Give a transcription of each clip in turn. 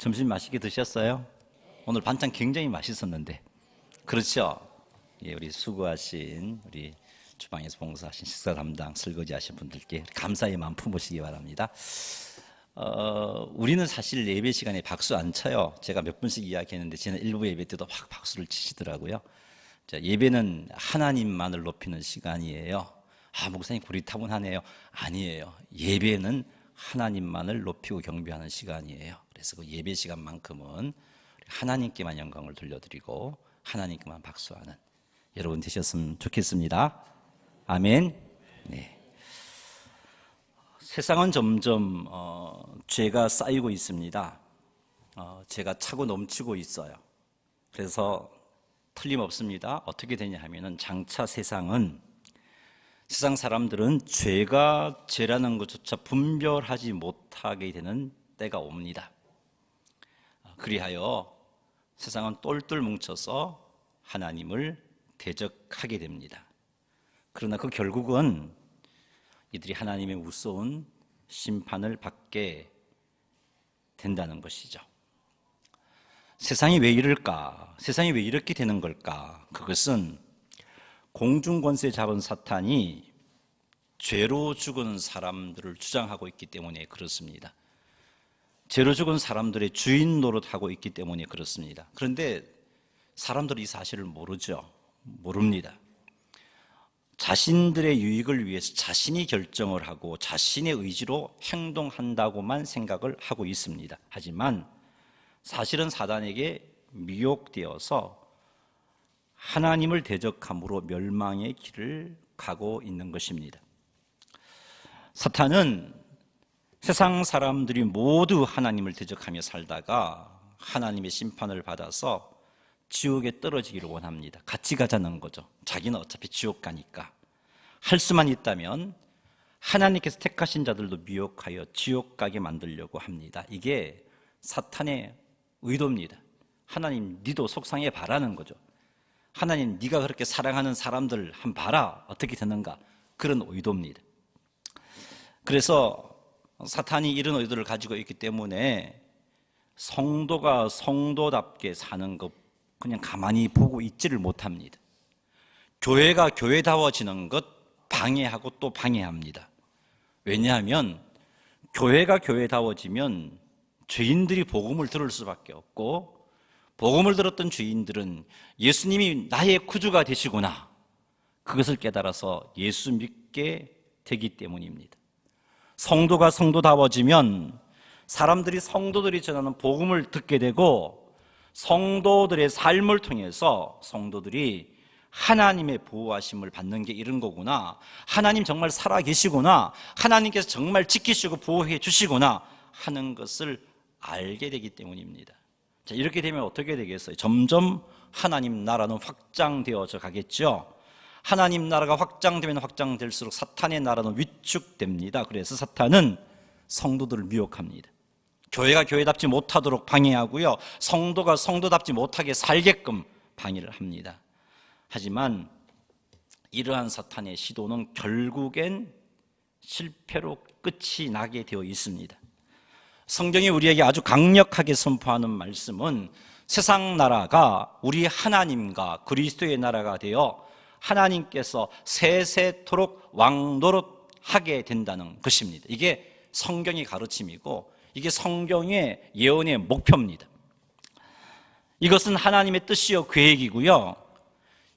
점심 맛있게 드셨어요? 오늘 반찬 굉장히 맛있었는데, 그렇죠? 예, 우리 수고하신 우리 주방에서 봉사하신 식사 담당 설거지 하신 분들께 감사의 마음 품으시기 바랍니다. 우리는 사실 예배 시간에 박수 안 쳐요. 제가 몇 분씩 이야기했는데 지난 일부 예배 때도 확 박수를 치시더라고요. 자, 예배는 하나님만을 높이는 시간이에요. 목사님 고리타분하네요. 아니에요. 예배는 하나님만을 높이고 경배하는 시간이에요. 그래서 그 예배 시간만큼은 하나님께만 영광을 돌려드리고 하나님께만 박수하는 여러분 되셨으면 좋겠습니다. 아멘. 네. 세상은 점점 죄가 쌓이고 있습니다. 죄가 차고 넘치고 있어요. 그래서 틀림없습니다. 어떻게 되냐 하면은 장차 세상 사람들은 죄가 죄라는 것조차 분별하지 못하게 되는 때가 옵니다. 그리하여 세상은 똘똘 뭉쳐서 하나님을 대적하게 됩니다. 그러나 그 결국은 이들이 하나님의 무서운 심판을 받게 된다는 것이죠. 세상이 왜 이럴까? 세상이 왜 이렇게 되는 걸까? 그것은 공중권세 잡은 사탄이 죄로 죽은 사람들을 주장하고 있기 때문에 그렇습니다. 죄로 죽은 사람들의 주인 노릇하고 있기 때문에 그렇습니다. 그런데 사람들이 이 사실을 모르죠. 모릅니다. 자신들의 유익을 위해서 자신이 결정을 하고 자신의 의지로 행동한다고만 생각을 하고 있습니다. 하지만 사실은 사단에게 미혹되어서 하나님을 대적함으로 멸망의 길을 가고 있는 것입니다. 사탄은 세상 사람들이 모두 하나님을 대적하며 살다가 하나님의 심판을 받아서 지옥에 떨어지기를 원합니다. 같이 가자는 거죠. 자기는 어차피 지옥 가니까. 할 수만 있다면 하나님께서 택하신 자들도 미혹하여 지옥 가게 만들려고 합니다. 이게 사탄의 의도입니다. 하나님 니도 속상해 바라는 거죠. 하나님 네가 그렇게 사랑하는 사람들 한번 봐라 어떻게 되는가, 그런 의도입니다. 그래서 사탄이 이런 의도를 가지고 있기 때문에 성도가 성도답게 사는 것 그냥 가만히 보고 있지를 못합니다. 교회가 교회다워지는 것 방해하고 또 방해합니다. 왜냐하면 교회가 교회다워지면 죄인들이 복음을 들을 수밖에 없고, 복음을 들었던 죄인들은 예수님이 나의 구주가 되시구나, 그것을 깨달아서 예수 믿게 되기 때문입니다. 성도가 성도다워지면 사람들이 성도들이 전하는 복음을 듣게 되고, 성도들의 삶을 통해서 성도들이 하나님의 보호하심을 받는 게 이런 거구나, 하나님 정말 살아계시구나, 하나님께서 정말 지키시고 보호해 주시구나 하는 것을 알게 되기 때문입니다. 자, 이렇게 되면 어떻게 되겠어요? 점점 하나님 나라는 확장되어져 가겠죠. 하나님 나라가 확장되면 확장될수록 사탄의 나라는 위축됩니다. 그래서 사탄은 성도들을 미혹합니다. 교회가 교회답지 못하도록 방해하고요, 성도가 성도답지 못하게 살게끔 방해를 합니다. 하지만 이러한 사탄의 시도는 결국엔 실패로 끝이 나게 되어 있습니다. 성경이 우리에게 아주 강력하게 선포하는 말씀은 세상 나라가 우리 하나님과 그리스도의 나라가 되어 하나님께서 세세토록 왕노릇하게 된다는 것입니다. 이게 성경의 가르침이고 이게 성경의 예언의 목표입니다. 이것은 하나님의 뜻이요 계획이고요,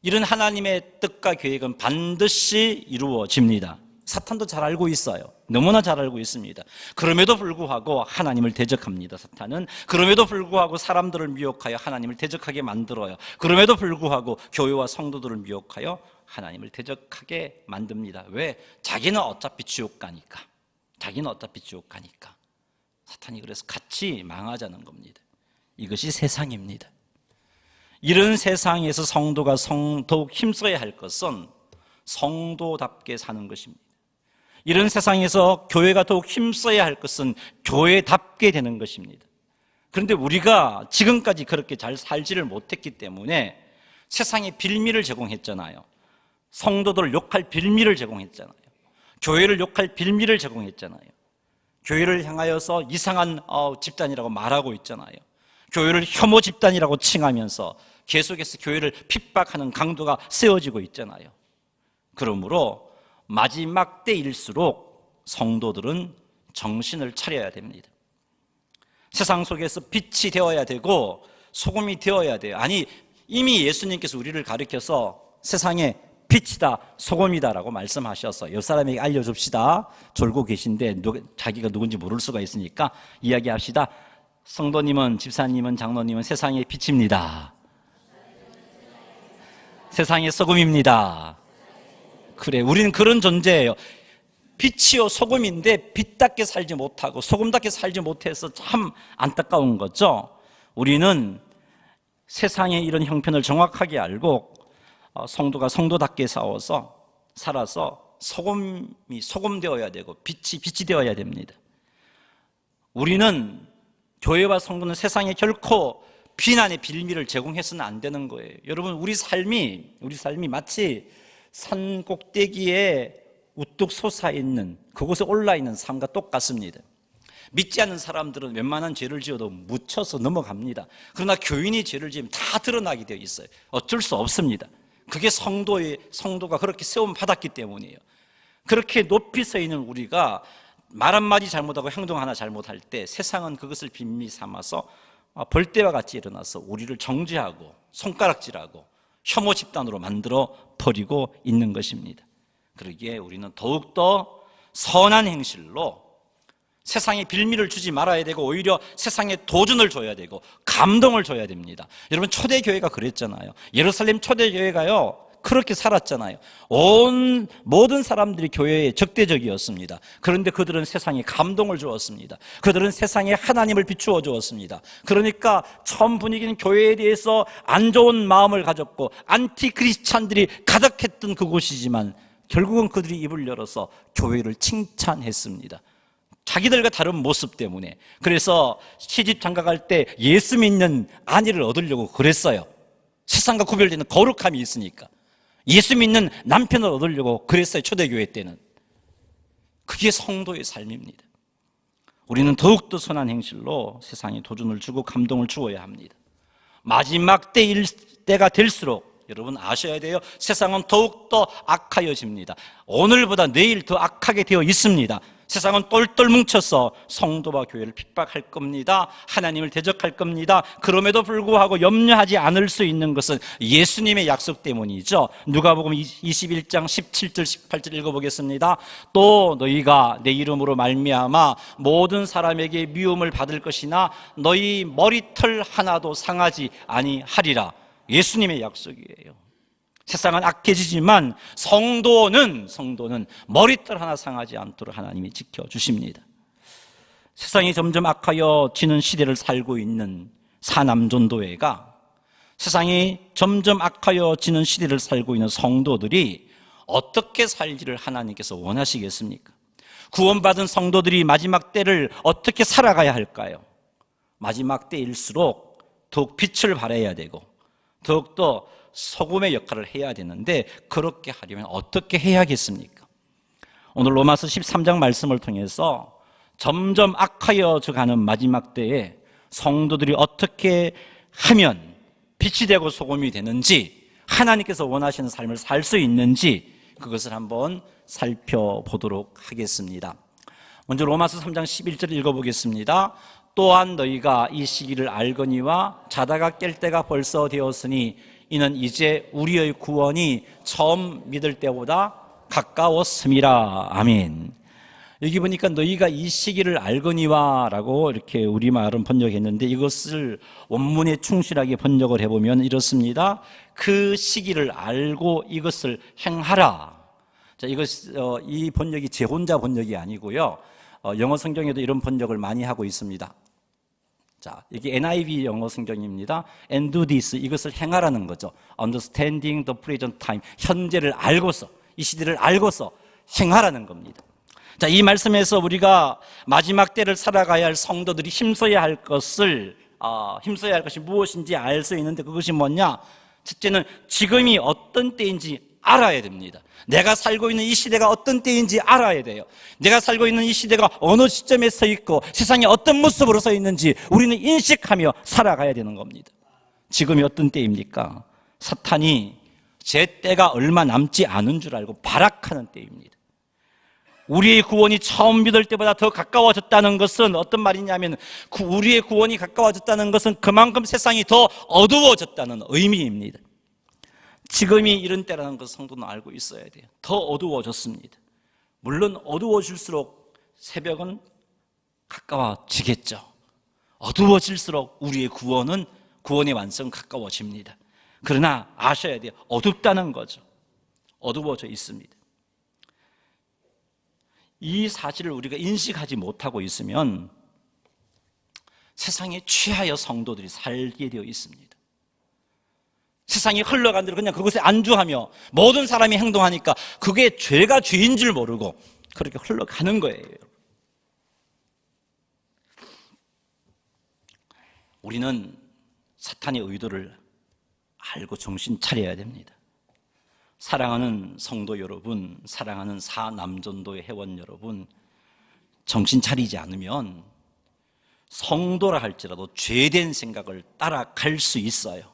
이런 하나님의 뜻과 계획은 반드시 이루어집니다. 사탄도 잘 알고 있어요. 너무나 잘 알고 있습니다. 그럼에도 불구하고 하나님을 대적합니다. 사탄은 그럼에도 불구하고 사람들을 미혹하여 하나님을 대적하게 만들어요. 그럼에도 불구하고 교회와 성도들을 미혹하여 하나님을 대적하게 만듭니다. 왜? 자기는 어차피 지옥 가니까. 자기는 어차피 지옥 가니까. 사탄이 그래서 같이 망하자는 겁니다. 이것이 세상입니다. 이런 세상에서 성도가 더욱 힘써야 할 것은 성도답게 사는 것입니다. 이런 세상에서 교회가 더욱 힘써야 할 것은 교회답게 되는 것입니다. 그런데 우리가 지금까지 그렇게 잘 살지를 못했기 때문에 세상에 빌미를 제공했잖아요. 성도들을 욕할 빌미를 제공했잖아요. 교회를 욕할 빌미를 제공했잖아요. 교회를 향하여서 이상한 집단이라고 말하고 있잖아요. 교회를 혐오 집단이라고 칭하면서 계속해서 교회를 핍박하는 강도가 세워지고 있잖아요. 그러므로 마지막 때일수록 성도들은 정신을 차려야 됩니다. 세상 속에서 빛이 되어야 되고 소금이 되어야 돼요. 아니, 이미 예수님께서 우리를 가르쳐서 세상에 빛이다, 소금이다라고 말씀하셔서 옆 사람에게 알려줍시다. 졸고 계신데 자기가 누군지 모를 수가 있으니까 이야기합시다. 성도님은, 집사님은, 장로님은 세상의 빛입니다. 세상의 소금입니다. 그래, 우리는 그런 존재예요. 빛이요 소금인데 빛답게 살지 못하고 소금답게 살지 못해서 참 안타까운 거죠. 우리는 세상의 이런 형편을 정확하게 알고 성도가 성도답게 살아서 소금이 소금되어야 되고 빛이 되어야 됩니다. 우리는, 교회와 성도는 세상에 결코 비난의 빌미를 제공해서는 안 되는 거예요. 여러분, 우리 삶이 마치 산 꼭대기에 우뚝 솟아있는, 그곳에 올라있는 삶과 똑같습니다. 믿지 않는 사람들은 웬만한 죄를 지어도 묻혀서 넘어갑니다. 그러나 교인이 죄를 지으면 다 드러나게 되어 있어요. 어쩔 수 없습니다. 그게 성도가 그렇게 세움 받았기 때문이에요. 그렇게 높이 서 있는 우리가 말 한마디 잘못하고 행동 하나 잘못할 때 세상은 그것을 빌미 삼아서 벌떼와 같이 일어나서 우리를 정죄하고 손가락질하고 혐오 집단으로 만들어 버리고 있는 것입니다. 그러기에 우리는 더욱더 선한 행실로 세상에 빌미를 주지 말아야 되고 오히려 세상에 도전을 줘야 되고 감동을 줘야 됩니다. 여러분, 초대교회가 그랬잖아요. 예루살렘 초대교회가요 그렇게 살았잖아요. 모든 사람들이 교회에 적대적이었습니다. 그런데 그들은 세상에 감동을 주었습니다. 그들은 세상에 하나님을 비추어 주었습니다. 그러니까 처음 분위기는 교회에 대해서 안 좋은 마음을 가졌고 안티 크리스찬들이 가득했던 그곳이지만 결국은 그들이 입을 열어서 교회를 칭찬했습니다. 자기들과 다른 모습 때문에. 그래서 시집 장가갈 때 예수 믿는 아내를 얻으려고 그랬어요. 세상과 구별되는 거룩함이 있으니까. 예수 믿는 남편을 얻으려고 그랬어요. 초대교회 때는. 그게 성도의 삶입니다. 우리는 더욱더 선한 행실로 세상에 도전을 주고 감동을 주어야 합니다. 마지막 때가 될수록 여러분 아셔야 돼요. 세상은 더욱더 악하여집니다. 오늘보다 내일 더 악하게 되어 있습니다. 세상은 똘똘 뭉쳐서 성도와 교회를 핍박할 겁니다. 하나님을 대적할 겁니다. 그럼에도 불구하고 염려하지 않을 수 있는 것은 예수님의 약속 때문이죠. 누가복음 21장 17절 18절 읽어보겠습니다. 또 너희가 내 이름으로 말미암아 모든 사람에게 미움을 받을 것이나 너희 머리털 하나도 상하지 아니하리라. 예수님의 약속이에요. 세상은 악해지지만 성도는 머리털 하나 상하지 않도록 하나님이 지켜주십니다. 세상이 점점 악하여지는 시대를 살고 있는 사남전도회가, 세상이 점점 악하여지는 시대를 살고 있는 성도들이 어떻게 살기를 하나님께서 원하시겠습니까? 구원받은 성도들이 마지막 때를 어떻게 살아가야 할까요? 마지막 때일수록 더욱 빛을 발해야 되고 더욱더 소금의 역할을 해야 되는데 그렇게 하려면 어떻게 해야겠습니까? 오늘 로마서 13장 말씀을 통해서 점점 악하여져 가는 마지막 때에 성도들이 어떻게 하면 빛이 되고 소금이 되는지, 하나님께서 원하시는 삶을 살 수 있는지 그것을 한번 살펴보도록 하겠습니다. 먼저 로마서 3장 11절 읽어보겠습니다. 또한 너희가 이 시기를 알거니와 자다가 깰 때가 벌써 되었으니 이는 이제 우리의 구원이 처음 믿을 때보다 가까웠음이라. 아멘. 여기 보니까 너희가 이 시기를 알거니와 라고 이렇게 우리말은 번역했는데 이것을 원문에 충실하게 번역을 해보면 이렇습니다. 그 시기를 알고 이것을 행하라. 자, 이 번역이 제 혼자 번역이 아니고요. 영어 성경에도 이런 번역을 많이 하고 있습니다. 자, 이게 NIV 영어 성경입니다. And do this, 이것을 행하라는 거죠. Understanding the present time, 현재를 알고서, 이 시대를 알고서 행하라는 겁니다. 자, 이 말씀에서 우리가 마지막 때를 살아가야 할 성도들이 힘써야 할 것이 무엇인지 알 수 있는데 그것이 뭐냐? 첫째는 지금이 어떤 때인지 알아야 됩니다. 내가 살고 있는 이 시대가 어떤 때인지 알아야 돼요. 내가 살고 있는 이 시대가 어느 시점에 서 있고 세상에 어떤 모습으로 서 있는지 우리는 인식하며 살아가야 되는 겁니다. 지금이 어떤 때입니까? 사탄이 제 때가 얼마 남지 않은 줄 알고 발악하는 때입니다. 우리의 구원이 처음 믿을 때보다 더 가까워졌다는 것은 어떤 말이냐면 우리의 구원이 가까워졌다는 것은 그만큼 세상이 더 어두워졌다는 의미입니다. 지금이 이런 때라는 것을 성도는 알고 있어야 돼요. 더 어두워졌습니다. 물론 어두워질수록 새벽은 가까워지겠죠. 어두워질수록 우리의 구원의 완성은 가까워집니다. 그러나 아셔야 돼요. 어둡다는 거죠. 어두워져 있습니다. 이 사실을 우리가 인식하지 못하고 있으면 세상에 취하여 성도들이 살게 되어 있습니다. 세상이 흘러간 대로 그냥 그것에 안주하며 모든 사람이 행동하니까 그게 죄가 죄인 줄 모르고 그렇게 흘러가는 거예요. 우리는 사탄의 의도를 알고 정신 차려야 됩니다. 사랑하는 성도 여러분, 사랑하는 사남전도의 회원 여러분, 정신 차리지 않으면 성도라 할지라도 죄된 생각을 따라갈 수 있어요.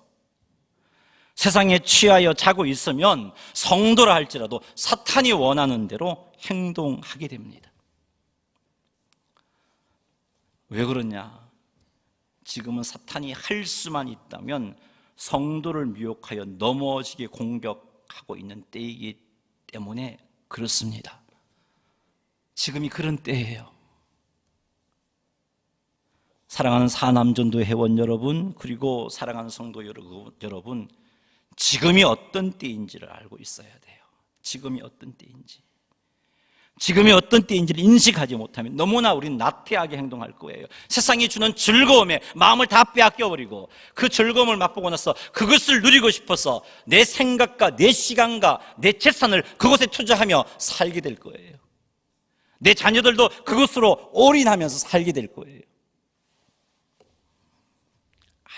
세상에 취하여 자고 있으면 성도라 할지라도 사탄이 원하는 대로 행동하게 됩니다. 왜 그러냐? 지금은 사탄이 할 수만 있다면 성도를 미혹하여 넘어지게 공격하고 있는 때이기 때문에 그렇습니다. 지금이 그런 때예요. 사랑하는 사남전도 회원 여러분, 그리고 사랑하는 성도 여러분, 지금이 어떤 때인지를 알고 있어야 돼요. 지금이 어떤 때인지. 지금이 어떤 때인지를 인식하지 못하면 너무나 우리는 나태하게 행동할 거예요. 세상이 주는 즐거움에 마음을 다 빼앗겨버리고 그 즐거움을 맛보고 나서 그것을 누리고 싶어서 내 생각과 내 시간과 내 재산을 그것에 투자하며 살게 될 거예요. 내 자녀들도 그것으로 올인하면서 살게 될 거예요.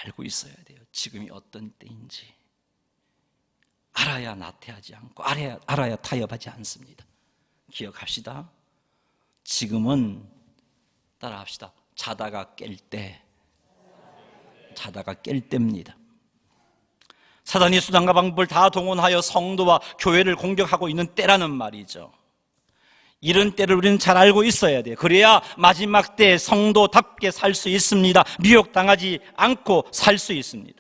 알고 있어야 돼요. 지금이 어떤 때인지. 알아야 나태하지 않고 알아야 타협하지 않습니다. 기억합시다. 지금은 따라합시다. 자다가 깰 때입니다. 사단이 수단과 방법을 다 동원하여 성도와 교회를 공격하고 있는 때라는 말이죠. 이런 때를 우리는 잘 알고 있어야 돼요. 그래야 마지막 때 성도답게 살 수 있습니다. 미혹당하지 않고 살 수 있습니다.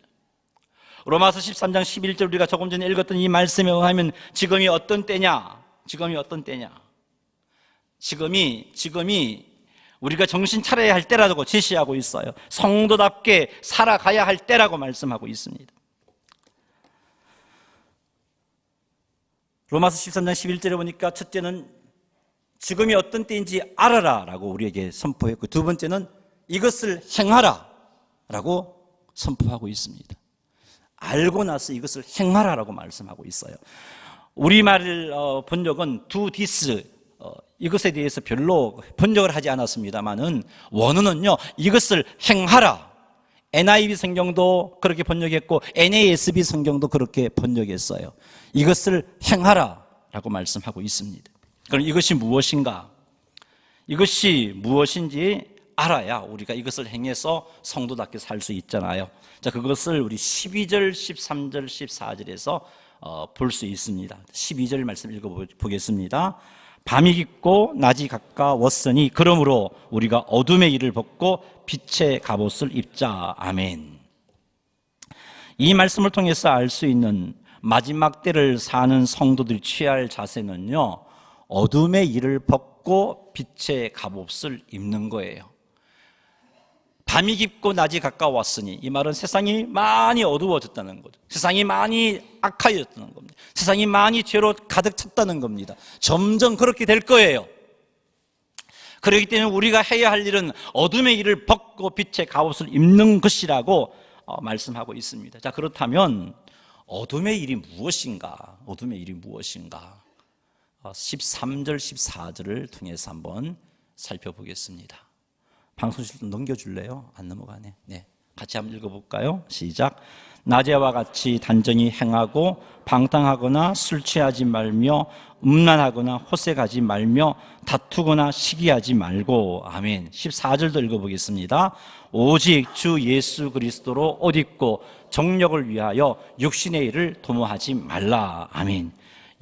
로마서 13장 11절 우리가 조금 전에 읽었던 이 말씀에 의하면 지금이 어떤 때냐? 지금이 우리가 정신 차려야 할 때라고 제시하고 있어요. 성도답게 살아가야 할 때라고 말씀하고 있습니다. 로마서 13장 11절에 보니까 첫째는 지금이 어떤 때인지 알아라 라고 우리에게 선포했고, 두 번째는 이것을 행하라 라고 선포하고 있습니다. 알고 나서 이것을 행하라 라고 말씀하고 있어요. 우리말 번역은 do this, 이것에 대해서 별로 번역을 하지 않았습니다만은 원어는요, 이것을 행하라. NIV 성경도 그렇게 번역했고 NASB 성경도 그렇게 번역했어요. 이것을 행하라 라고 말씀하고 있습니다. 그럼 이것이 무엇인가? 이것이 무엇인지 알아야 우리가 이것을 행해서 성도답게 살 수 있잖아요. 자, 그것을 우리 12절, 13절, 14절에서 볼 수 있습니다. 12절 말씀 읽어보겠습니다. 밤이 깊고 낮이 가까웠으니 그러므로 우리가 어둠의 일을 벗고 빛의 갑옷을 입자. 아멘. 이 말씀을 통해서 알 수 있는 마지막 때를 사는 성도들이 취할 자세는요, 어둠의 일을 벗고 빛의 갑옷을 입는 거예요. 밤이 깊고 낮이 가까웠으니, 이 말은 세상이 많이 어두워졌다는 거죠. 세상이 많이 악하여졌다는 겁니다. 세상이 많이 죄로 가득 찼다는 겁니다. 점점 그렇게 될 거예요. 그렇기 때문에 우리가 해야 할 일은 어둠의 일을 벗고 빛의 갑옷을 입는 것이라고 말씀하고 있습니다. 자, 그렇다면 어둠의 일이 무엇인가? 어둠의 일이 무엇인가? 13절, 14절을 통해서 한번 살펴보겠습니다. 방송실 좀 넘겨줄래요? 안 넘어가네. 네, 같이 한번 읽어볼까요? 시작. 낮에와 같이 단정히 행하고 방탕하거나 술 취하지 말며 음란하거나 호색하지 말며 다투거나 시기하지 말고. 아멘. 14절도 읽어보겠습니다. 오직 주 예수 그리스도로 옷 입고 정력을 위하여 육신의 일을 도모하지 말라. 아멘.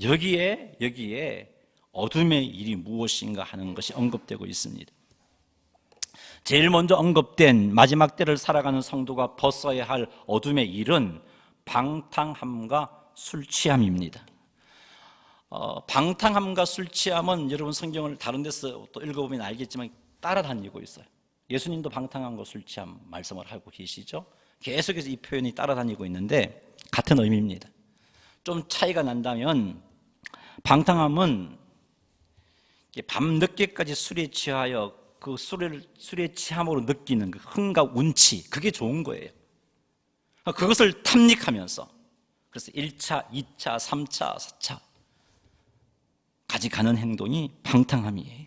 여기에 어둠의 일이 무엇인가 하는 것이 언급되고 있습니다. 제일 먼저 언급된 마지막 때를 살아가는 성도가 벗어야 할 어둠의 일은 방탕함과 술 취함입니다. 방탕함과 술 취함은 여러분 성경을 다른 데서 또 읽어보면 알겠지만 따라다니고 있어요. 예수님도 방탕함과 술 취함 말씀을 하고 계시죠. 계속해서 이 표현이 따라다니고 있는데 같은 의미입니다. 좀 차이가 난다면 방탕함은 밤늦게까지 술에 취하여 그 술에 취함으로 느끼는 그 흥과 운치, 그게 좋은 거예요. 그것을 탐닉하면서 그래서 1차, 2차, 3차, 4차 까지 가는 행동이 방탕함이에요.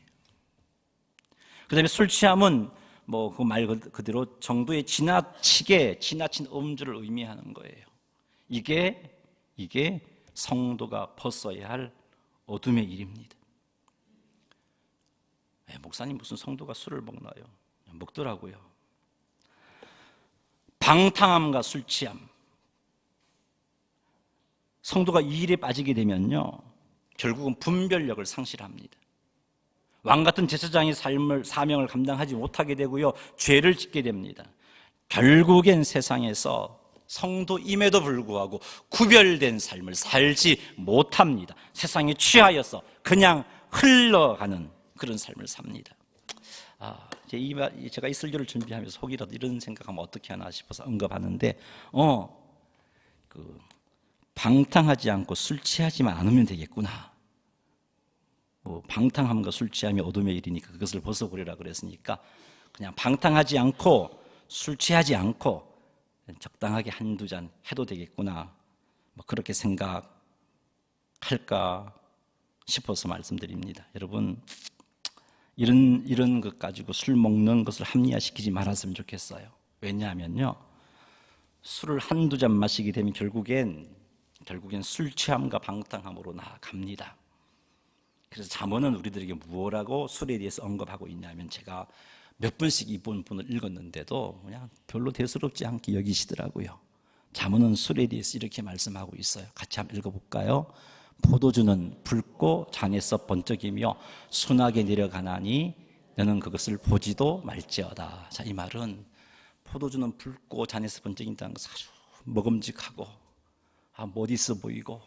그 다음에 술 취함은 뭐 그 말 그대로 정도의 지나친 음주를 의미하는 거예요. 이게 성도가 벗어야 할 어둠의 일입니다. 목사님 무슨 성도가 술을 먹나요? 먹더라고요. 방탕함과 술 취함. 성도가 이 일에 빠지게 되면요, 결국은 분별력을 상실합니다. 왕 같은 제사장의 사명을 감당하지 못하게 되고요, 죄를 짓게 됩니다. 결국엔 세상에서 성도임에도 불구하고 구별된 삶을 살지 못합니다. 세상에 취하여서 그냥 흘러가는 그런 삶을 삽니다. 제가 이 설교를 준비하면서 혹이라도 이런 생각하면 어떻게 하나 싶어서 언급하는데, 방탕하지 않고 술 취하지만 않으면 되겠구나. 방탕함과 술 취함이 어둠의 일이니까 그것을 벗어버리라 그랬으니까 그냥 방탕하지 않고 술 취하지 않고 적당하게 한두 잔 해도 되겠구나, 그렇게 생각할까 싶어서 말씀드립니다. 여러분, 이런 것 가지고 술 먹는 것을 합리화시키지 말았으면 좋겠어요. 왜냐하면요, 술을 한두 잔 마시게 되면 결국엔 술 취함과 방탕함으로 나아갑니다. 그래서 잠언은 우리들에게 무엇라고 술에 대해서 언급하고 있냐면, 제가 몇 번씩 이 본문을 읽었는데도 그냥 별로 대수롭지 않게 여기시더라고요. 잠언은 술에 대해서 이렇게 말씀하고 있어요. 같이 한번 읽어볼까요? 포도주는 붉고 잔에서 번쩍이며 순하게 내려가나니 너는 그것을 보지도 말지어다. 자, 이 말은 포도주는 붉고 잔에서 번쩍인다는 것은 아주 먹음직하고 멋있어 보이고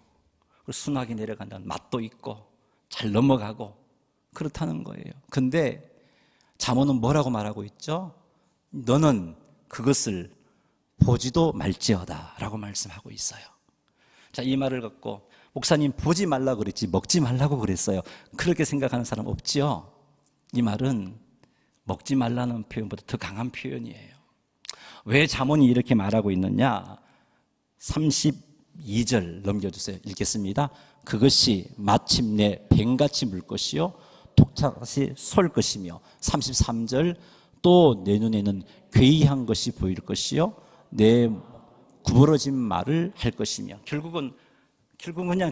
순하게 내려간다는 맛도 있고 잘 넘어가고 그렇다는 거예요. 근데 잠언은 뭐라고 말하고 있죠? 너는 그것을 보지도 말지어다 라고 말씀하고 있어요. 자, 이 말을 갖고 목사님 보지 말라고 그랬지 먹지 말라고 그랬어요, 그렇게 생각하는 사람 없지요? 이 말은 먹지 말라는 표현보다 더 강한 표현이에요. 왜 잠언이 이렇게 말하고 있느냐? 32절 넘겨주세요. 읽겠습니다. 그것이 마침내 뱀같이 물 것이요 독착같이 쏠 것이며, 33절 또 내 눈에는 괴이한 것이 보일 것이요 내 구부러진 말을 할 것이며. 결국은 그냥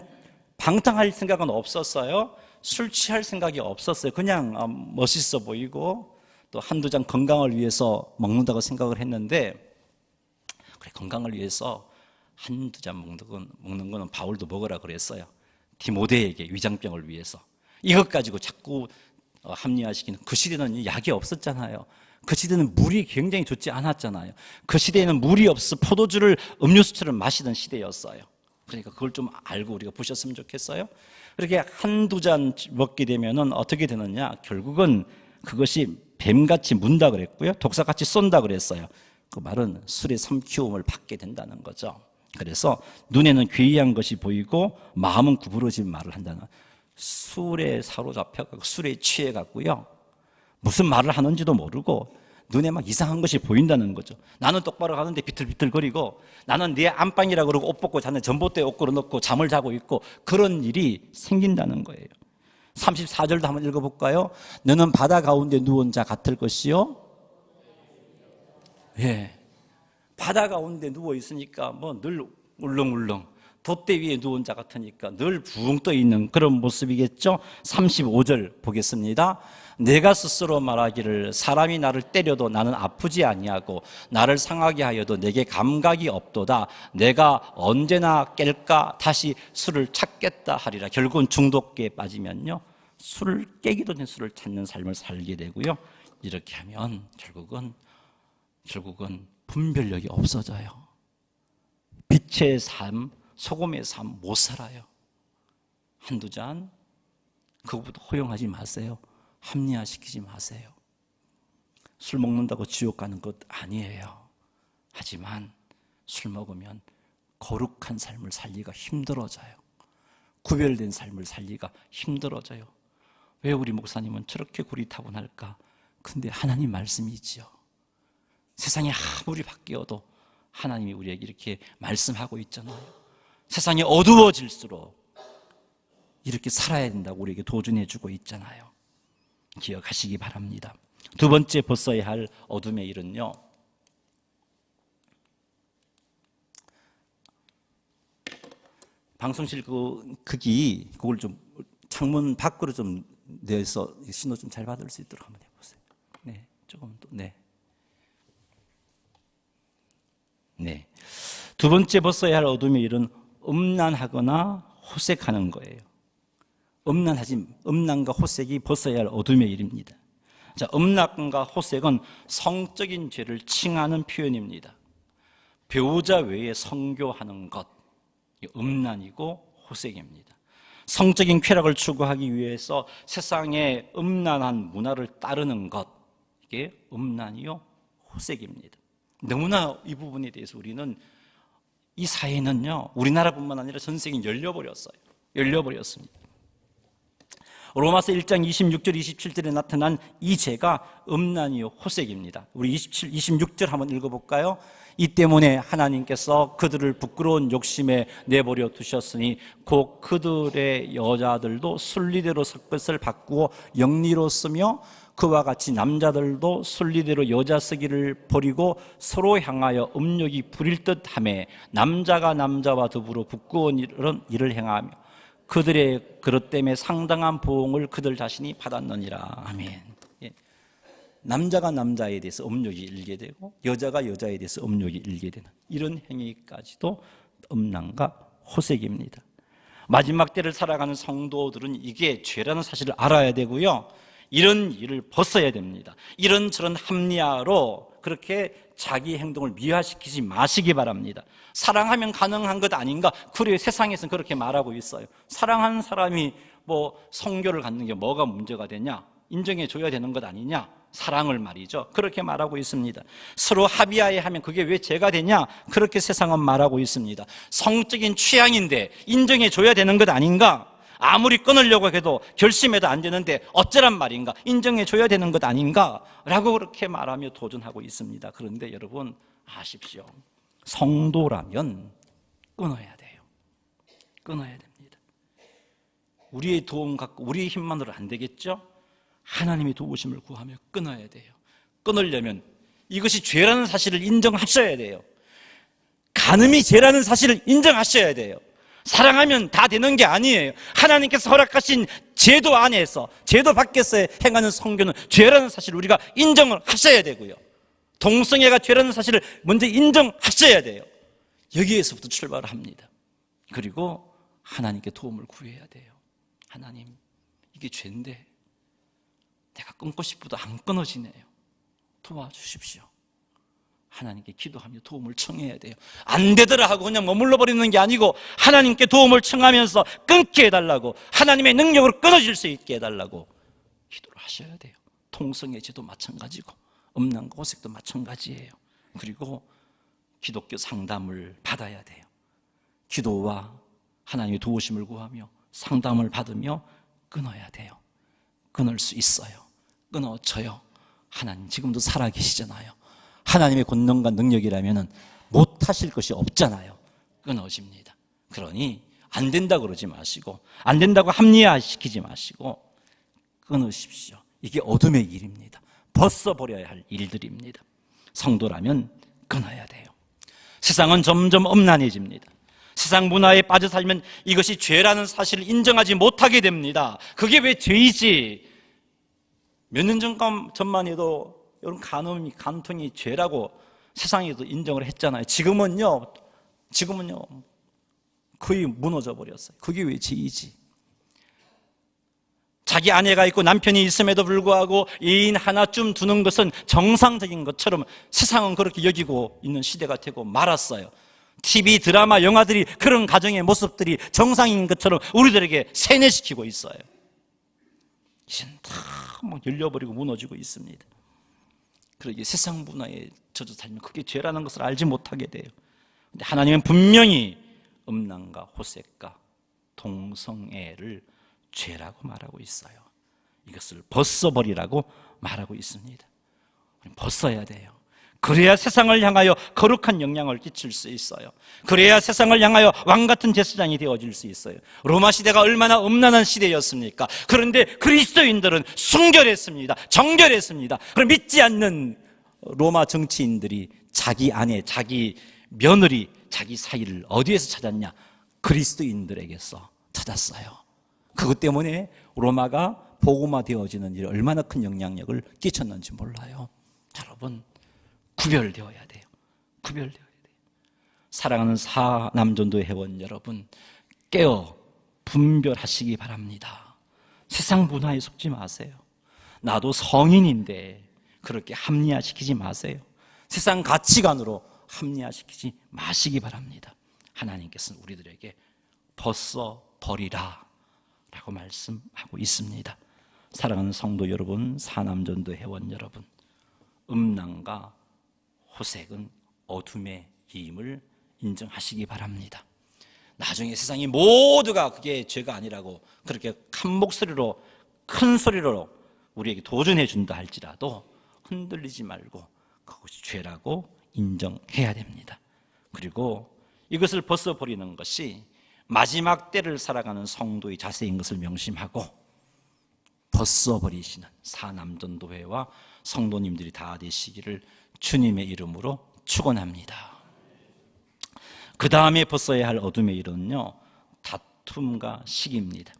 방탕할 생각은 없었어요. 술 취할 생각이 없었어요. 그냥 멋있어 보이고 또 한두 잔 건강을 위해서 먹는다고 생각을 했는데, 그래, 건강을 위해서 한두 잔 먹는 거는 바울도 먹으라 그랬어요. 디모데에게 위장병을 위해서. 이것 가지고 자꾸 합리화시키는, 그 시대는 약이 없었잖아요. 그 시대는 물이 굉장히 좋지 않았잖아요. 그 시대에는 물이 없어 포도주를 음료수처럼 마시던 시대였어요. 그러니까 그걸 좀 알고 우리가 보셨으면 좋겠어요. 그렇게 한두 잔 먹게 되면은 어떻게 되느냐? 결국은 그것이 뱀같이 문다 그랬고요, 독사같이 쏜다 그랬어요. 그 말은 술의 삼키움을 받게 된다는 거죠. 그래서 눈에는 괴이한 것이 보이고 마음은 구부러진 말을 한다는, 술에 사로잡혀가고 술에 취해갖고요, 무슨 말을 하는지도 모르고 눈에 막 이상한 것이 보인다는 거죠. 나는 똑바로 가는데 비틀비틀거리고, 나는 내 안방이라 그러고 옷 벗고 자는 전봇대에 옷 걸어놓고 잠을 자고 있고, 그런 일이 생긴다는 거예요. 34절도 한번 읽어볼까요? 너는 바다 가운데 누운 자 같을 것이요, 바다 가운데 누워 있으니까 뭐 늘 울렁울렁 돛대 위에 누운 자 같으니까 늘 붕 떠 있는 그런 모습이겠죠. 35절 보겠습니다. 내가 스스로 말하기를 사람이 나를 때려도 나는 아프지 아니하고 나를 상하게 하여도 내게 감각이 없도다. 내가 언제나 깰까 다시 술을 찾겠다 하리라. 결국은 중독기에 빠지면요, 술을 깨기도 전에 술을 찾는 삶을 살게 되고요, 이렇게 하면 결국은 분별력이 없어져요. 빛의 삶, 소금의 삶 못 살아요. 한두 잔 그것부터 허용하지 마세요. 합리화시키지 마세요. 술 먹는다고 지옥 가는 것 아니에요. 하지만 술 먹으면 거룩한 삶을 살기가 힘들어져요. 구별된 삶을 살기가 힘들어져요. 왜 우리 목사님은 저렇게 고리타분할까? 근데 하나님 말씀이지요. 세상이 아무리 바뀌어도 하나님이 우리에게 이렇게 말씀하고 있잖아요. 세상이 어두워질수록 이렇게 살아야 된다고 우리에게 도전해 주고 있잖아요. 기억하시기 바랍니다. 두 번째 벗어야 할 어둠의 일은요, 방송실 크기 그걸 좀 창문 밖으로 좀 내서 신호 좀 잘 받을 수 있도록 한번 해보세요. 네, 조금 더. 네. 두 번째 벗어야 할 어둠의 일은 음란하거나 호색하는 거예요. 음란과 호색이 벗어야 할 어둠의 일입니다. 자, 음란과 호색은 성적인 죄를 칭하는 표현입니다. 배우자 외에 성교하는 것, 음란이고 호색입니다. 성적인 쾌락을 추구하기 위해서 세상의 음란한 문화를 따르는 것, 이게 음란이요 호색입니다. 너무나 이 부분에 대해서 우리는, 이 사회는요, 우리나라뿐만 아니라 전 세계에 열려버렸습니다. 로마서 1장 26절 27절에 나타난 이 죄가 음란이요 호색입니다. 우리 26절 한번 읽어볼까요? 이 때문에 하나님께서 그들을 부끄러운 욕심에 내버려 두셨으니 곧 그들의 여자들도 순리대로 설 것을 바꾸어 영리로 쓰며 그와 같이 남자들도 순리대로 여자 쓰기를 버리고 서로 향하여 음욕이 부릴 듯하며 남자가 남자와 더불어 부끄러운 일을 행하며 그들의 그릇 때문에 상당한 보응을 그들 자신이 받았느니라. 아멘. 예. 남자가 남자에 대해서 음욕이 일게 되고 여자가 여자에 대해서 음욕이 일게 되는 이런 행위까지도 음란과 호색입니다. 마지막 때를 살아가는 성도들은 이게 죄라는 사실을 알아야 되고요, 이런 일을 벗어야 됩니다. 이런저런 합리화로 그렇게 자기 행동을 미화시키지 마시기 바랍니다. 사랑하면 가능한 것 아닌가? 그래요, 세상에서는 그렇게 말하고 있어요. 사랑하는 사람이 뭐 성교를 갖는 게 뭐가 문제가 되냐? 인정해 줘야 되는 것 아니냐? 사랑을 말이죠. 그렇게 말하고 있습니다. 서로 합의하에 하면 그게 왜 죄가 되냐? 그렇게 세상은 말하고 있습니다. 성적인 취향인데 인정해 줘야 되는 것 아닌가? 아무리 끊으려고 해도 결심해도 안 되는데 어쩌란 말인가? 인정해 줘야 되는 것 아닌가? 라고 그렇게 말하며 도전하고 있습니다. 그런데 여러분 아십시오. 성도라면 끊어야 돼요. 끊어야 됩니다. 우리의 도움 갖고 우리의 힘만으로 안 되겠죠? 하나님의 도우심을 구하며 끊어야 돼요. 끊으려면 이것이 죄라는 사실을 인정하셔야 돼요. 간음이 죄라는 사실을 인정하셔야 돼요. 사랑하면 다 되는 게 아니에요. 하나님께서 허락하신 제도 안에서, 제도 밖에서 행하는 성교는 죄라는 사실을 우리가 인정을 하셔야 되고요, 동성애가 죄라는 사실을 먼저 인정하셔야 돼요. 여기에서부터 출발을 합니다. 그리고 하나님께 도움을 구해야 돼요. 하나님, 이게 죄인데 내가 끊고 싶어도 안 끊어지네요. 도와주십시오. 하나님께 기도하며 도움을 청해야 돼요. 안 되더라 하고 그냥 머물러 버리는 게 아니고 하나님께 도움을 청하면서 끊게 해달라고, 하나님의 능력으로 끊어질 수 있게 해달라고 기도를 하셔야 돼요. 통성의 죄도 마찬가지고 음란과 호색도 마찬가지예요. 그리고 기독교 상담을 받아야 돼요. 기도와 하나님의 도우심을 구하며 상담을 받으며 끊어야 돼요. 끊을 수 있어요. 끊어져요. 하나님 지금도 살아계시잖아요. 하나님의 권능과 능력이라면 못하실 것이 없잖아요. 끊어집니다. 그러니 안 된다 그러지 마시고, 안 된다고 합리화시키지 마시고 끊으십시오. 이게 어둠의 일입니다. 벗어버려야 할 일들입니다. 성도라면 끊어야 돼요. 세상은 점점 엄난해집니다. 세상 문화에 빠져 살면 이것이 죄라는 사실을 인정하지 못하게 됩니다. 그게 왜 죄이지? 몇 년 전만 해도 이런 간통이 죄라고 세상에도 인정을 했잖아요. 지금은요 거의 무너져 버렸어요. 그게 왜 죄이지? 자기 아내가 있고 남편이 있음에도 불구하고 애인 하나쯤 두는 것은 정상적인 것처럼 세상은 그렇게 여기고 있는 시대가 되고 말았어요. TV, 드라마, 영화들이 그런 가정의 모습들이 정상인 것처럼 우리들에게 세뇌시키고 있어요. 이제는 다 막 열려버리고 무너지고 있습니다. 그러기에 세상 문화에 젖어 살면 그게 죄라는 것을 알지 못하게 돼요. 근데 하나님은 분명히 음란과 호색과 동성애를 죄라고 말하고 있어요. 이것을 벗어버리라고 말하고 있습니다. 벗어야 돼요. 그래야 세상을 향하여 거룩한 영향을 끼칠 수 있어요. 그래야 세상을 향하여 왕같은 제사장이 되어질 수 있어요. 로마 시대가 얼마나 음란한 시대였습니까? 그런데 그리스도인들은 순결했습니다. 정결했습니다. 그럼 믿지 않는 로마 정치인들이 자기 아내, 자기 며느리, 자기 사이를 어디에서 찾았냐? 그리스도인들에게서 찾았어요. 그것 때문에 로마가 복음화 되어지는 일에 얼마나 큰 영향력을 끼쳤는지 몰라요. 여러분, 구별되어야 돼요. 구별되어야 돼요. 사랑하는 사남전도 회원 여러분, 깨어 분별하시기 바랍니다. 세상 문화에 속지 마세요. 나도 성인인데 그렇게 합리화시키지 마세요. 세상 가치관으로 합리화시키지 마시기 바랍니다. 하나님께서는 우리들에게 벗어버리라 라고 말씀하고 있습니다. 사랑하는 성도 여러분, 사남전도 회원 여러분, 음란과 호색은 어둠의 힘을 인정하시기 바랍니다. 나중에 세상이 모두가 그게 죄가 아니라고 그렇게 큰 목소리로 큰 소리로 우리에게 도전해 준다 할지라도 흔들리지 말고 그것이 죄라고 인정해야 됩니다. 그리고 이것을 벗어버리는 것이 마지막 때를 살아가는 성도의 자세인 것을 명심하고 벗어버리시는 사남전도회와 성도님들이 다 되시기를 주님의 이름으로 축원합니다. 그 다음에 벗어야 할 어둠의 일은요, 다툼과 시기입니다.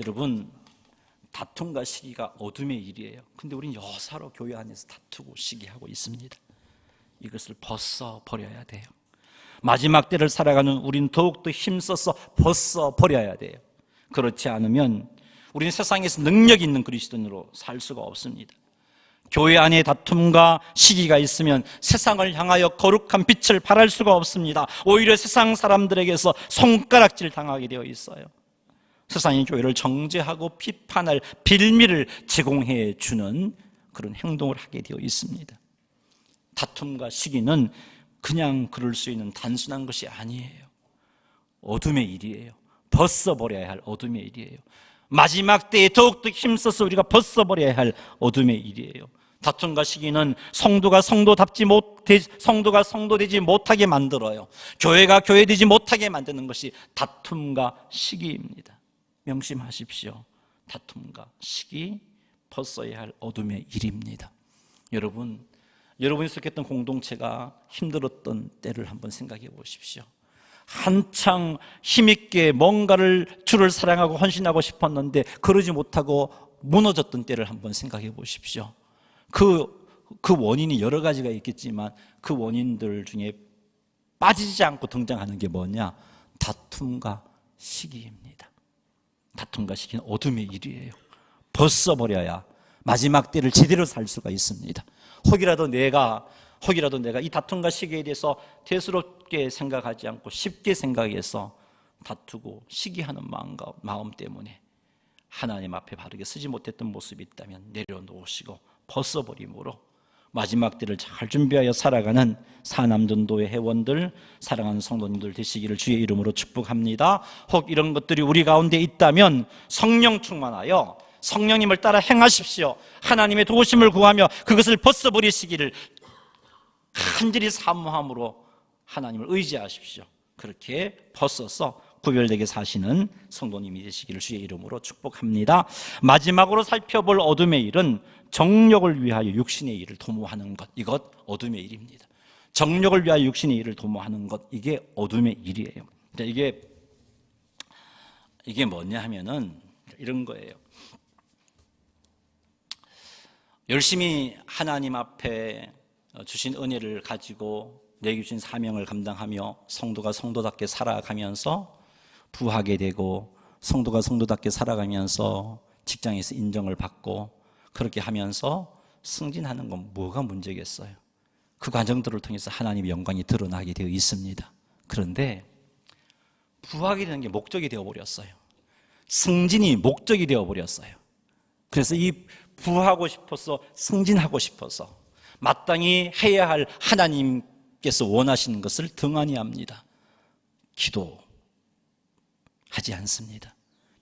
여러분, 다툼과 시기가 어둠의 일이에요. 근데 우리는 여사로 교회 안에서 다투고 시기하고 있습니다. 이것을 벗어버려야 돼요. 마지막 때를 살아가는 우리는 더욱더 힘써서 벗어버려야 돼요. 그렇지 않으면 우리는 세상에서 능력 있는 그리스도인으로 살 수가 없습니다. 교회 안에 다툼과 시기가 있으면 세상을 향하여 거룩한 빛을 발할 수가 없습니다. 오히려 세상 사람들에게서 손가락질 당하게 되어 있어요. 세상이 교회를 정죄하고 비판할 빌미를 제공해 주는 그런 행동을 하게 되어 있습니다. 다툼과 시기는 그냥 그럴 수 있는 단순한 것이 아니에요. 어둠의 일이에요. 벗어버려야 할 어둠의 일이에요. 마지막 때에 더욱더 힘써서 우리가 벗어버려야 할 어둠의 일이에요. 다툼과 시기는 성도가 성도되지 못하게 만들어요. 교회가 교회되지 못하게 만드는 것이 다툼과 시기입니다. 명심하십시오. 다툼과 시기, 벗어야 할 어둠의 일입니다. 여러분이 속했던 공동체가 힘들었던 때를 한번 생각해 보십시오. 한창 힘있게 뭔가를 주를 사랑하고 헌신하고 싶었는데 그러지 못하고 무너졌던 때를 한번 생각해 보십시오. 그 원인이 여러 가지가 있겠지만 그 원인들 중에 빠지지 않고 등장하는 게 뭐냐? 다툼과 시기입니다. 다툼과 시기는 어둠의 일이에요. 벗어버려야 마지막 때를 제대로 살 수가 있습니다. 혹이라도 내가 이 다툼과 시기에 대해서 대수롭게 생각하지 않고 쉽게 생각해서 다투고 시기하는 마음 때문에 하나님 앞에 바르게 서지 못했던 모습이 있다면 내려놓으시고 벗어버림으로 마지막 때를 잘 준비하여 살아가는 사남전도의 회원들, 사랑하는 성도님들 되시기를 주의 이름으로 축복합니다. 혹 이런 것들이 우리 가운데 있다면 성령 충만하여 성령님을 따라 행하십시오. 하나님의 도우심을 구하며 그것을 벗어버리시기를 간절히 사모함으로 하나님을 의지하십시오. 그렇게 벗어서 구별되게 사시는 성도님이 되시기를 주의 이름으로 축복합니다. 마지막으로 살펴볼 어둠의 일은 정욕을 위하여 육신의 일을 도모하는 것, 이것 어둠의 일입니다. 정욕을 위하여 육신의 일을 도모하는 것, 이게 어둠의 일이에요. 이게 뭐냐 하면은 이런 거예요. 열심히 하나님 앞에 주신 은혜를 가지고 내게 주신 사명을 감당하며 성도가 성도답게 살아가면서 부하게 되고, 성도가 성도답게 살아가면서 직장에서 인정을 받고, 그렇게 하면서 승진하는 건 뭐가 문제겠어요? 그 과정들을 통해서 하나님의 영광이 드러나게 되어 있습니다. 그런데 부하게 되는 게 목적이 되어버렸어요. 승진이 목적이 되어버렸어요. 그래서 이 부하고 싶어서, 승진하고 싶어서 마땅히 해야 할 하나님께서 원하시는 것을 등한히 합니다. 기도하지 않습니다.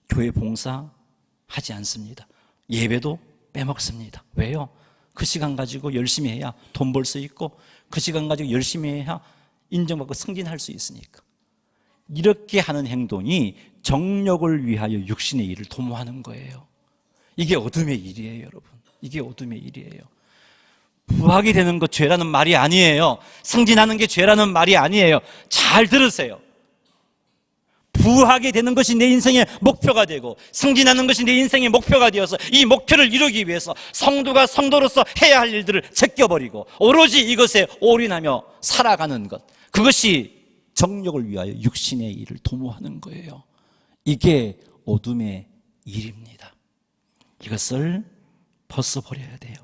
교회 봉사하지 않습니다. 예배도 빼먹습니다. 왜요? 그 시간 가지고 열심히 해야 돈 벌 수 있고, 그 시간 가지고 열심히 해야 인정받고 승진할 수 있으니까. 이렇게 하는 행동이 정욕을 위하여 육신의 일을 도모하는 거예요. 이게 어둠의 일이에요, 여러분. 이게 어둠의 일이에요. 부하게 되는 것 죄라는 말이 아니에요. 승진하는 게 죄라는 말이 아니에요. 잘 들으세요. 부하게 되는 것이 내 인생의 목표가 되고, 승진하는 것이 내 인생의 목표가 되어서 이 목표를 이루기 위해서 성도가 성도로서 해야 할 일들을 제껴버리고 오로지 이것에 올인하며 살아가는 것, 그것이 정욕을 위하여 육신의 일을 도모하는 거예요. 이게 어둠의 일입니다. 이것을 벗어버려야 돼요.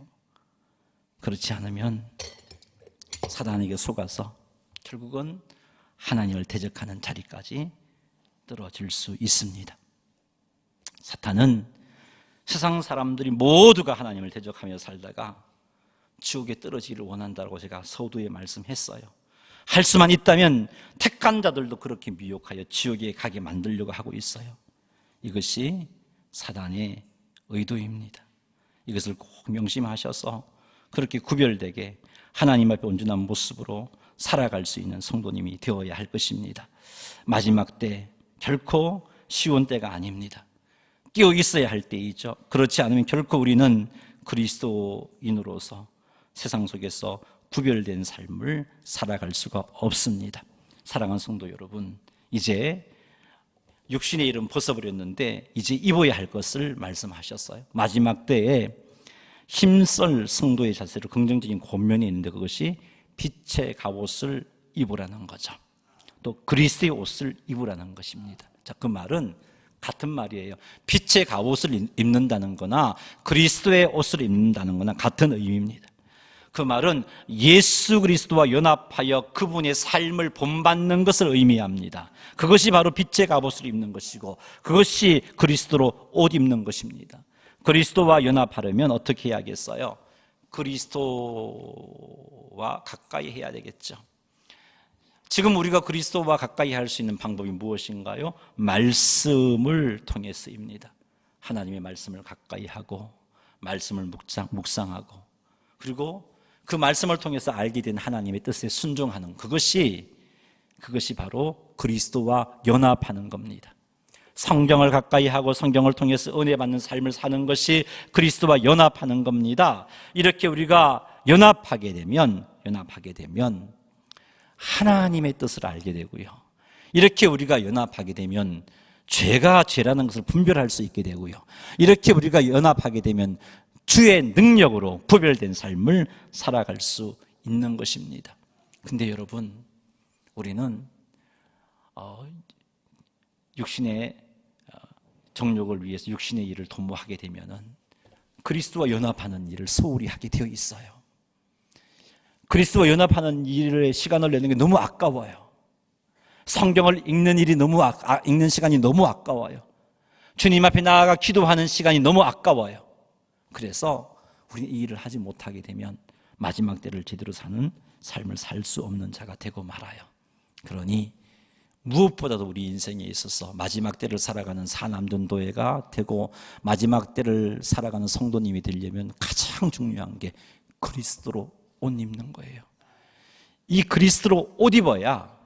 그렇지 않으면 사단에게 속아서 결국은 하나님을 대적하는 자리까지 떨어질 수 있습니다. 사탄은 세상 사람들이 모두가 하나님을 대적하며 살다가 지옥에 떨어지기를 원한다고 제가 서두에 말씀했어요. 할 수만 있다면 택한 자들도 그렇게 미혹하여 지옥에 가게 만들려고 하고 있어요. 이것이 사단의 의도입니다. 이것을 꼭 명심하셔서 그렇게 구별되게 하나님 앞에 온전한 모습으로 살아갈 수 있는 성도님이 되어야 할 것입니다. 마지막 때 결코 쉬운 때가 아닙니다. 끼어 있어야 할 때이죠. 그렇지 않으면 결코 우리는 그리스도인으로서 세상 속에서 구별된 삶을 살아갈 수가 없습니다. 사랑하는 성도 여러분, 이제 육신의 일은 벗어버렸는데 이제 입어야 할 것을 말씀하셨어요. 마지막 때에 힘쓸 성도의 자세로 긍정적인 권면이 있는데, 그것이 빛의 갑옷을 입으라는 거죠. 또 그리스도의 옷을 입으라는 것입니다. 자, 그 말은 같은 말이에요. 빛의 갑옷을 입는다는 거나 그리스도의 옷을 입는다는 거나 같은 의미입니다. 그 말은 예수 그리스도와 연합하여 그분의 삶을 본받는 것을 의미합니다. 그것이 바로 빛의 갑옷을 입는 것이고, 그것이 그리스도로 옷 입는 것입니다. 그리스도와 연합하려면 어떻게 해야겠어요? 그리스도와 가까이 해야 되겠죠. 지금 우리가 그리스도와 가까이 할 수 있는 방법이 무엇인가요? 말씀을 통해서입니다. 하나님의 말씀을 가까이 하고, 말씀을 묵상하고, 그리고 그 말씀을 통해서 알게 된 하나님의 뜻에 순종하는, 그것이 바로 그리스도와 연합하는 겁니다. 성경을 가까이 하고 성경을 통해서 은혜 받는 삶을 사는 것이 그리스도와 연합하는 겁니다. 이렇게 우리가 연합하게 되면 하나님의 뜻을 알게 되고요. 이렇게 우리가 연합하게 되면 죄가 죄라는 것을 분별할 수 있게 되고요. 이렇게 우리가 연합하게 되면 주의 능력으로 구별된 삶을 살아갈 수 있는 것입니다. 근데 여러분, 우리는 육신의 정욕을 위해서 육신의 일을 도모하게 되면은 그리스도와 연합하는 일을 소홀히 하게 되어 있어요. 그리스도와 연합하는 일에 시간을 내는 게 너무 아까워요. 성경을 읽는 일이 읽는 시간이 너무 아까워요. 주님 앞에 나아가 기도하는 시간이 너무 아까워요. 그래서 우리는 이 일을 하지 못하게 되면 마지막 때를 제대로 사는 삶을 살 수 없는 자가 되고 말아요. 그러니 무엇보다도 우리 인생에 있어서 마지막 때를 살아가는 사남전도회가 되고 마지막 때를 살아가는 성도님이 되려면 가장 중요한 게 그리스도로 옷 입는 거예요. 이 그리스도로 옷 입어야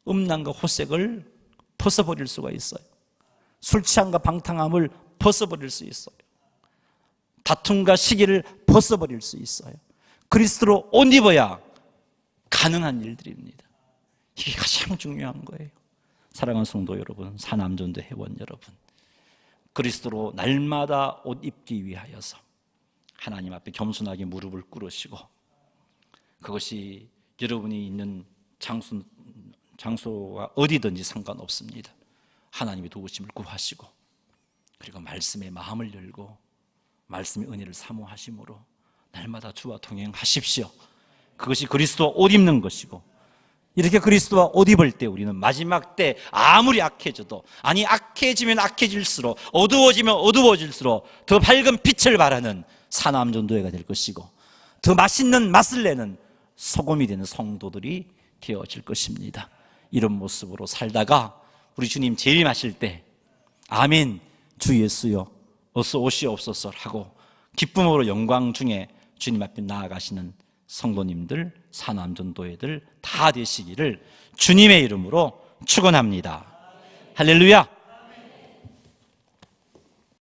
음란과 호색을 벗어버릴 수가 있어요. 술 취함과 방탕함을 벗어버릴 수 있어요. 다툼과 시기를 벗어버릴 수 있어요. 그리스도로 옷 입어야 가능한 일들입니다. 이게 가장 중요한 거예요. 사랑하는 성도 여러분, 사남전도 회원 여러분, 그리스도로 날마다 옷 입기 위하여서 하나님 앞에 겸손하게 무릎을 꿇으시고, 그것이 여러분이 있는 장소가 어디든지 상관없습니다. 하나님의 도우심을 구하시고, 그리고 말씀에 마음을 열고 말씀의 은혜를 사모하심으로 날마다 주와 동행하십시오. 그것이 그리스도와 옷 입는 것이고, 이렇게 그리스도와 옷 입을 때 우리는 마지막 때 아무리 악해져도, 아니 악해지면 악해질수록, 어두워지면 어두워질수록 더 밝은 빛을 발하는 사남전도회가 될 것이고, 더 맛있는 맛을 내는 소금이 되는 성도들이 되어질 것입니다. 이런 모습으로 살다가 우리 주님 재림하실 때 아멘 주 예수여 어서 오시옵소서 하고 기쁨으로 영광 중에 주님 앞에 나아가시는 성도님들, 사남전도회들 다 되시기를 주님의 이름으로 축원합니다. 할렐루야.